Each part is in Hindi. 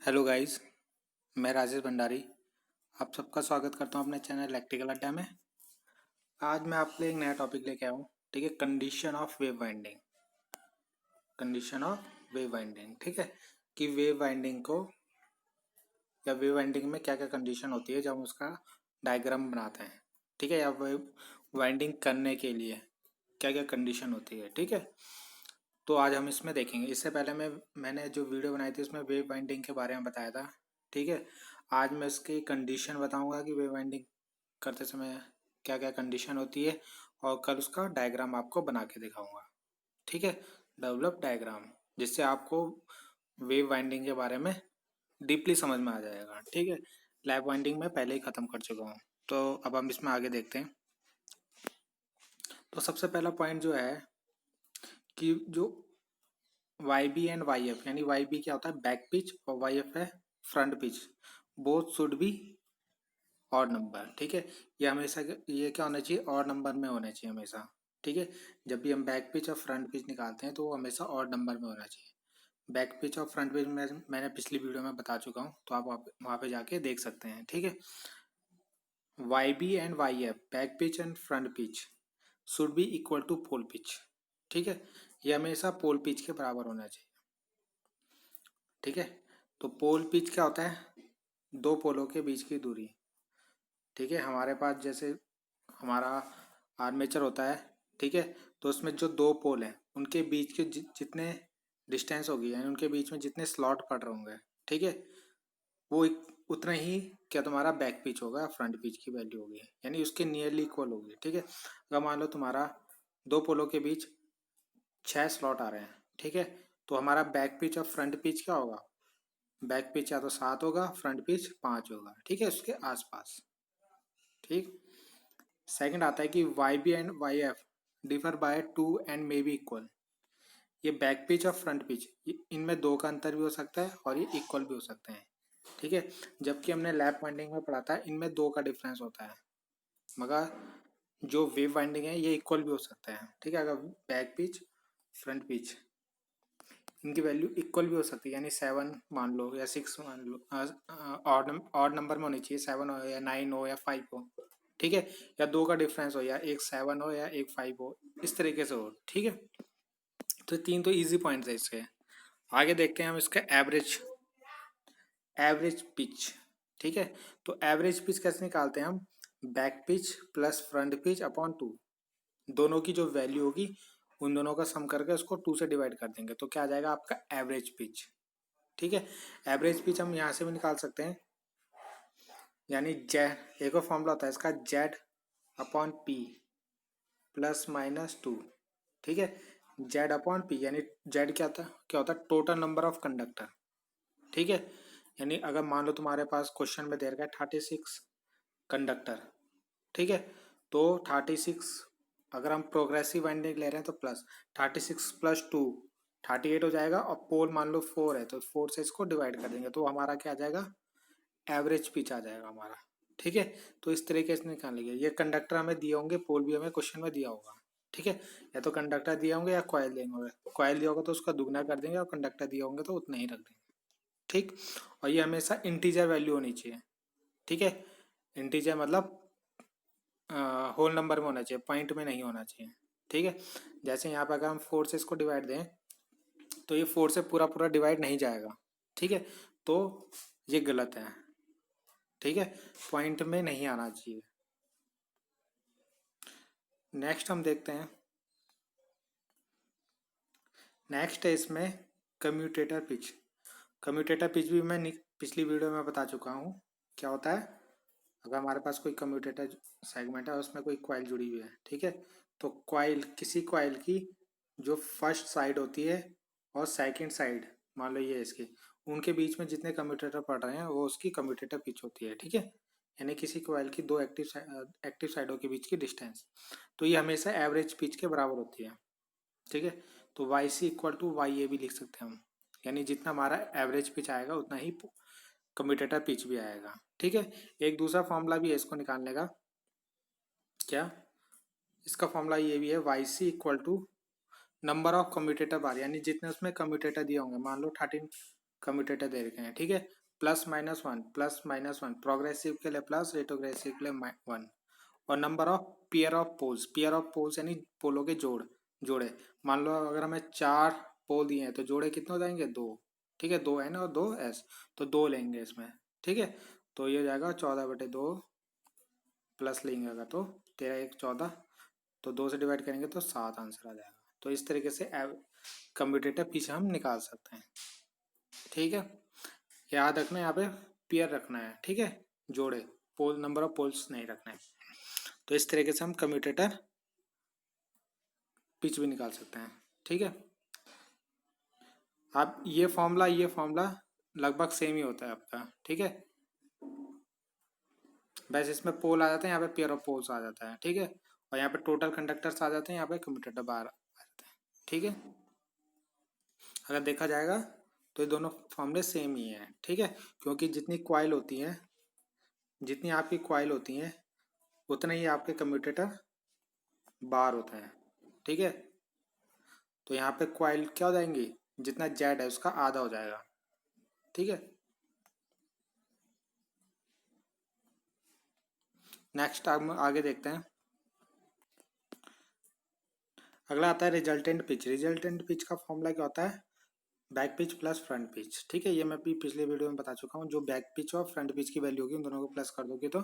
हेलो गाइस, मैं राजेश भंडारी आप सबका स्वागत करता हूं अपने चैनल इलेक्ट्रिकल अड्डा में। आज मैं आपके लिए एक नया टॉपिक लेके आया हूं। ठीक है, condition of wave winding. Condition of wave winding, ठीक है, कि वेव वाइंडिंग को या वेव वाइंडिंग में क्या क्या कंडीशन होती है जब हम उसका डायग्राम बनाते हैं। ठीक है, या वेव वाइंडिंग करने के लिए क्या क्या कंडीशन होती है। ठीक है, तो आज हम इसमें देखेंगे। इससे पहले मैंने जो वीडियो बनाई थी उसमें वेव बाइंडिंग के बारे में बताया था। ठीक है, आज मैं इसकी कंडीशन बताऊंगा कि वेव बाइंडिंग करते समय क्या क्या कंडीशन होती है, और कल उसका डायग्राम आपको बना के दिखाऊंगा। ठीक है, डेवलप डायग्राम, जिससे आपको वेव बाइंडिंग के बारे में डीपली समझ में आ जाएगा। ठीक है, लैब बाइंडिंग में पहले ही ख़त्म कर चुका हूँ, तो अब हम इसमें आगे देखते हैं। तो सबसे पहला पॉइंट जो है कि जो Y B and Y F, यानी वाई बी क्या होता है बैक पिच और वाई एफ है front pitch, both should be odd number. ठीक है, ये हमेशा ये क्या होना चाहिए, ऑड नंबर में होना चाहिए हमेशा। ठीक है, जब भी हम बैक पिच और फ्रंट पिच निकालते हैं तो वो हमेशा ऑड नंबर में होना चाहिए। बैक पिच और फ्रंट पिच में मैंने पिछली वीडियो में बता चुका हूँ, तो आप वहाँ पे जाके देख सकते हैं। ठीक है, Y B and Y F back pitch and front pitch should be equal to pole pitch. ठीक है, ये हमेशा पोल पिच के बराबर होना चाहिए। ठीक है, तो पोल पिच क्या होता है, दो पोलों के बीच की दूरी। ठीक है, हमारे पास जैसे हमारा आर्मेचर होता है। ठीक है, तो उसमें जो दो पोल हैं उनके बीच के जितने डिस्टेंस होगी, यानी उनके बीच में जितने स्लॉट पड़ रहे होंगे, ठीक है, वो उतना ही क्या तुम्हारा बैक पिच होगा, फ्रंट पिच की वैल्यू होगी, यानी उसके नियरली इक्वल होगी। ठीक है, अगर मान लो तुम्हारा दो पोलों के बीच 6 स्लॉट आ रहे हैं, ठीक है, तो हमारा बैक पिच और फ्रंट पिच क्या होगा, बैक पिच या तो 7 होगा, फ्रंट पिच 5 होगा। ठीक है, उसके आसपास। ठीक, सेकंड आता है कि Y B and Y F differ by 2 and may be equal. ये बैक पिच और फ्रंट पिच, इनमें 2 का अंतर भी हो सकता है और ये इक्वल भी हो सकते हैं। ठीक है, जबकि हमने लैप वाइंडिंग में पढ़ा था इनमें 2 का डिफरेंस होता है, मगर जो वेव वाइंडिंग है ये इक्वल भी हो सकता है। ठीक है, अगर बैक पिच फ्रंट पिच इनकी वैल्यू इक्वल भी हो सकती है, यानी 7 मान लो या 6 मान लो, ऑड नंबर में होनी चाहिए, 7 हो या 9 हो या 5 हो। ठीक है, या 2 का डिफरेंस हो, या एक 7 हो या एक 5 हो, इस तरीके से हो। ठीक है, तो 3 तो इजी पॉइंट्स है इसके। आगे देखते हैं हम इसका एवरेज एवरेज पिच। ठीक है, तो एवरेज पिच कैसे निकालते हैं हम, back pitch plus front pitch upon 2, दोनों की जो वैल्यू होगी उन दोनों का सम करके उसको 2 से डिवाइड कर देंगे, तो क्या आ जाएगा आपका एवरेज पिच। ठीक है, एवरेज पिच हम यहाँ से भी निकाल सकते हैं, यानी जेड, एक और फॉर्मूला होता है इसका, Z upon P plus minus 2। ठीक है, जेड अपॉन पी, यानी जेड क्या होता है टोटल नंबर ऑफ कंडक्टर। ठीक है, यानी अगर मान लो तुम्हारे पास क्वेश्चन में दे रखा है 36 कंडक्टर। ठीक है, तो 36, अगर हम प्रोग्रेसिव वाइंडिंग ले रहे हैं तो प्लस 36 प्लस 2 38 हो जाएगा, और पोल मान लो 4 है तो 4 से इसको डिवाइड कर देंगे, तो हमारा क्या आ जाएगा, एवरेज पिच आ जाएगा हमारा। ठीक है, तो इस तरीके से निकालेंगे। ये कंडक्टर हमें दिए होंगे, पोल भी हमें क्वेश्चन में दिया होगा। ठीक है, या तो कंडक्टर दिए होंगे या कॉयल दिए होंगे, कॉयल दिया होगा तो उसका दुगना कर देंगे और कंडक्टर दिए होंगे तो उतना ही रख देंगे। ठीक, और ये हमेशा इंटीजर वैल्यू होनी चाहिए। ठीक है, इंटीजर मतलब होल नंबर में होना चाहिए, पॉइंट में नहीं होना चाहिए। ठीक है, जैसे यहाँ पर अगर हम 4 से इसको डिवाइड दें तो ये 4 से पूरा पूरा डिवाइड नहीं जाएगा। ठीक है, तो ये गलत है। ठीक है, पॉइंट में नहीं आना चाहिए। नेक्स्ट हम देखते हैं, नेक्स्ट है इसमें कम्यूटेटर पिच। कम्यूटेटर पिच भी मैं पिछली वीडियो में बता चुका हूँ क्या होता है। अगर हमारे पास कोई कम्यूटेटर सेगमेंट है उसमें कोई कॉइल जुड़ी हुई है, ठीक है, तो कॉइल, किसी कॉइल की जो फर्स्ट साइड होती है और सेकंड साइड मान लो ये इसकी, उनके बीच में जितने कम्यूटेटर पड़ रहे हैं वो उसकी कम्यूटेटर पिच होती है। ठीक है, यानी किसी कॉइल की दो एक्टिव साइडों के बीच की डिस्टेंस, तो ये हमेशा एवरेज पिच के बराबर होती है। ठीक है, तो Y C equal to Y A भी लिख सकते हैं हम, यानी जितना हमारा एवरेज पिच आएगा उतना ही कम्यूटेटर पिच भी आएगा। ठीक है, एक दूसरा फॉर्मूला भी है इसको निकालने का, क्या, इसका फॉर्मूला ये भी है, Y C equal to number of commutator bar, यानी जितने उसमें कम्यूटेटर दिए होंगे, मान लो 13 कम्यूटेटर दे रखे हैं, ठीक है। +-1 प्रोग्रेसिव के लिए प्लस, रिट्रोग्रेसिव के लिए 1। और number of pair of poles यानी पोलों के जोड़े। मान लो अगर हमें 4 पोल दिए हैं तो जोड़े कितने हो जाएंगे, 2, ठीक है। 2n और 2s, तो 2 लेंगे इसमें, ठीक है। तो ये हो जाएगा 14/2 प्लस लेंगे अगर तो 13×1 = 14, तो 2 से डिवाइड करेंगे तो 7 आंसर आ जाएगा। तो इस तरीके से कम्यूटेटर पीछे हम निकाल सकते हैं, ठीक है। याद रखना यहाँ पे पेयर रखना है, ठीक है, जोड़े, पोल नंबर ऑफ पोल्स नहीं रखना है। तो इस तरीके से हम कम्यूटेटर पिच भी निकाल सकते हैं, ठीक है। आप ये फॉर्मूला लगभग सेम ही होता है आपका, ठीक है। बस इसमें पोल आ जाते हैं, यहाँ पे पेयर ऑफ पोल्स आ जाता है, ठीक है। और यहाँ पे टोटल कंडक्टर्स आ जाते हैं, यहाँ पे कम्यूटेटर बाहर आ जाते हैं, ठीक है। अगर देखा जाएगा तो ये दोनों फॉर्मूले सेम ही हैं, ठीक है। क्योंकि जितनी आपकी क्वाइल होती हैं उतना ही आपके कम्यूटेटर बार होता है, ठीक है। तो यहाँ पे क्वाइल क्या हो जाएंगी, जितना जेड है उसका आधा हो जाएगा, ठीक है। नेक्स्ट हम आगे देखते हैं। अगला आता है रिजल्टेंट पिच का फॉर्मूला क्या होता है, back pitch plus front pitch, ठीक है। ये मैं भी पिछले वीडियो में बता चुका हूँ। जो बैक पिच और फ्रंट पिच की वैल्यू होगी उन दोनों को प्लस कर दोगे तो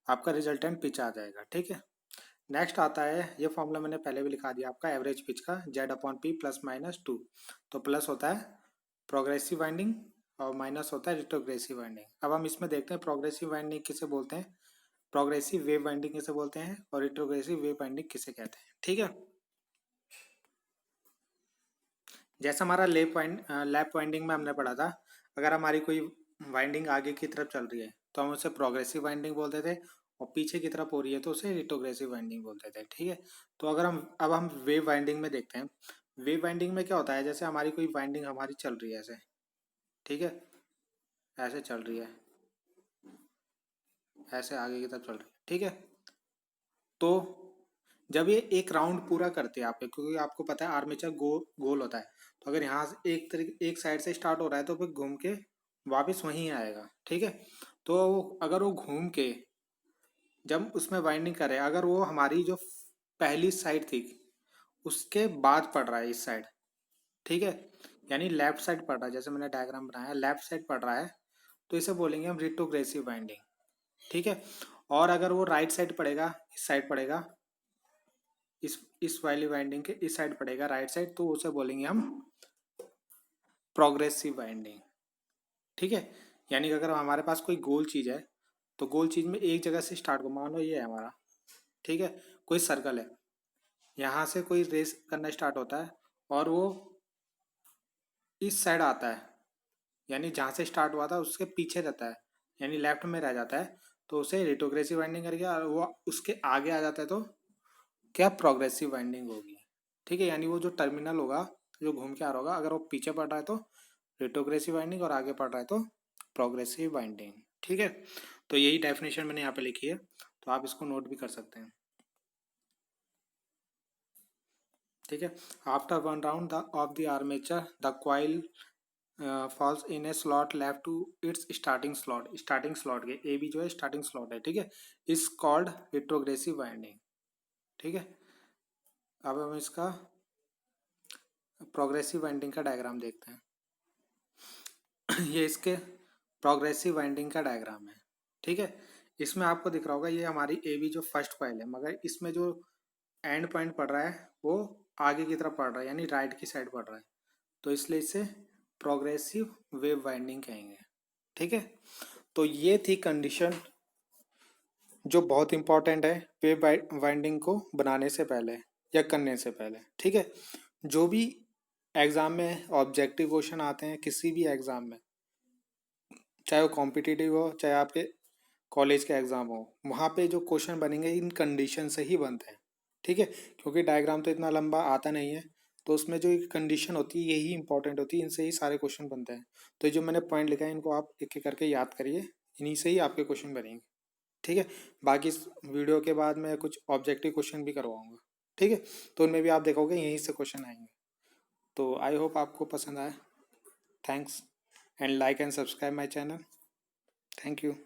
आपका रिजल्टेंट पिच आ जाएगा, ठीक है। नेक्स्ट आता है, ये फॉर्मूला मैंने पहले भी लिखा दिया आपका, एवरेज पिच का Z/P +-2। तो प्लस होता है प्रोग्रेसिव वाइंडिंग और माइनस होता है रिट्रोग्रेसिव वाइंडिंग। अब हम इसमें देखते हैं प्रोग्रेसिव वाइंडिंग किसे बोलते हैं, प्रोग्रेसिव वेव वाइंडिंग किसे बोलते हैं और रिट्रोग्रेसिव वेव वाइंडिंग किसे कहते हैं, ठीक है। जैसा हमारा लैप वाइंडिंग में हमने पढ़ा था, अगर हमारी कोई वाइंडिंग आगे की तरफ चल रही है तो हम उसे प्रोग्रेसिव वाइंडिंग बोलते थे, और पीछे की तरफ हो रही है तो उसे रिट्रोग्रेसिव वाइंडिंग बोलते थे, ठीक है। तो अगर हम वेव वाइंडिंग में देखते हैं, वेव वाइंडिंग में क्या होता है, जैसे हमारी कोई वाइंडिंग हमारी चल रही है ऐसे, ठीक है, ऐसे चल रही है, ऐसे आगे की तरफ चल रही है, ठीक है। तो जब ये एक राउंड पूरा करते हैं आपके, क्योंकि आपको पता है आर्मेचर गोल होता है, तो अगर यहाँ से एक साइड से स्टार्ट हो रहा है तो फिर घूम के वापस वहीं आएगा, ठीक है। तो अगर वो घूम के जब उसमें वाइंडिंग करे, अगर वो हमारी जो पहली साइड थी उसके बाद पड़ रहा है इस साइड, ठीक है, यानी लेफ्ट साइड पड़ रहा है, जैसे मैंने डायग्राम बनाया लेफ्ट साइड पड़ रहा है, तो इसे बोलेंगे हम रिट्रोग्रेसिव वाइंडिंग, ठीक है। और अगर वो राइट साइड पड़ेगा, इस साइड पड़ेगा, इस वाली वाइंडिंग के इस साइड पड़ेगा राइट साइड, तो उसे बोलेंगे हम प्रोग्रेसिव वाइंडिंग, ठीक है। यानी कि अगर हमारे पास कोई गोल चीज है तो गोल चीज में एक जगह से स्टार्ट हो, मान लो ये है हमारा, ठीक है, कोई सर्कल है, यहाँ से कोई रेस करना स्टार्ट होता है और वो इस साइड आता है, यानी जहाँ से स्टार्ट हुआ था उसके पीछे रहता है, यानी लेफ्ट में रह जाता है, तो उसे रिट्रोग्रेसिव वाइंडिंग करके, और वो उसके आगे आ जाता है तो क्या प्रोग्रेसिव वाइंडिंग होगी, ठीक है। यानी वो जो टर्मिनल होगा जो घूम के आ रहा होगा, अगर वो पीछे पड़ रहा है तो रिट्रोग्रेसिव वाइंडिंग और आगे पड़ रहा है तो प्रोग्रेसिव वाइंडिंग, ठीक है। तो यही डेफिनेशन मैंने यहाँ पे लिखी है, तो आप इसको नोट भी कर सकते हैं, ठीक है। After one round of the armature the coil falls in a slot left to its starting slot के ए बी जो है स्टार्टिंग स्लॉट है, ठीक है, इज कॉल्ड रिट्रोग्रेसिव वाइंडिंग, ठीक है। अब हम इसका प्रोग्रेसिव वाइंडिंग का डायग्राम देखते हैं। ये इसके प्रोग्रेसिव वाइंडिंग का डायग्राम है, ठीक है। इसमें आपको दिख रहा होगा ये हमारी ए बी जो फर्स्ट कॉइल है, मगर इसमें जो एंड पॉइंट पड़ रहा है वो आगे की तरफ पड़ रहा है, यानी राइट की साइड पड़ रहा है, तो इसलिए इसे प्रोग्रेसिव वेव वाइंडिंग कहेंगे, ठीक है। तो ये थी कंडीशन जो बहुत इंपॉर्टेंट है वेव वाइंडिंग को बनाने से पहले या करने से पहले, ठीक है। जो भी एग्जाम में ऑब्जेक्टिव क्वेश्चन आते हैं किसी भी एग्जाम में, चाहे वो कॉम्पिटिटिव हो चाहे आपके कॉलेज के एग्जाम हो, वहाँ पे जो क्वेश्चन बनेंगे इन कंडीशन से ही बनते हैं, ठीक है। क्योंकि डायग्राम तो इतना लंबा आता नहीं है, तो उसमें जो एक कंडीशन होती है यही इंपॉर्टेंट होती है, इनसे ही सारे क्वेश्चन बनते हैं। तो जो मैंने पॉइंट लिखा है इनको आप एक एक करके याद करिए, इन्हीं से ही आपके क्वेश्चन बनेंगे, ठीक है। बाकी इस वीडियो के बाद मैं कुछ ऑब्जेक्टिव क्वेश्चन भी करवाऊंगा, ठीक है, तो उनमें भी आप देखोगे यहीं से क्वेश्चन आएंगे। तो आई होप आपको पसंद आए। Thanks and like and subscribe my channel. Thank you.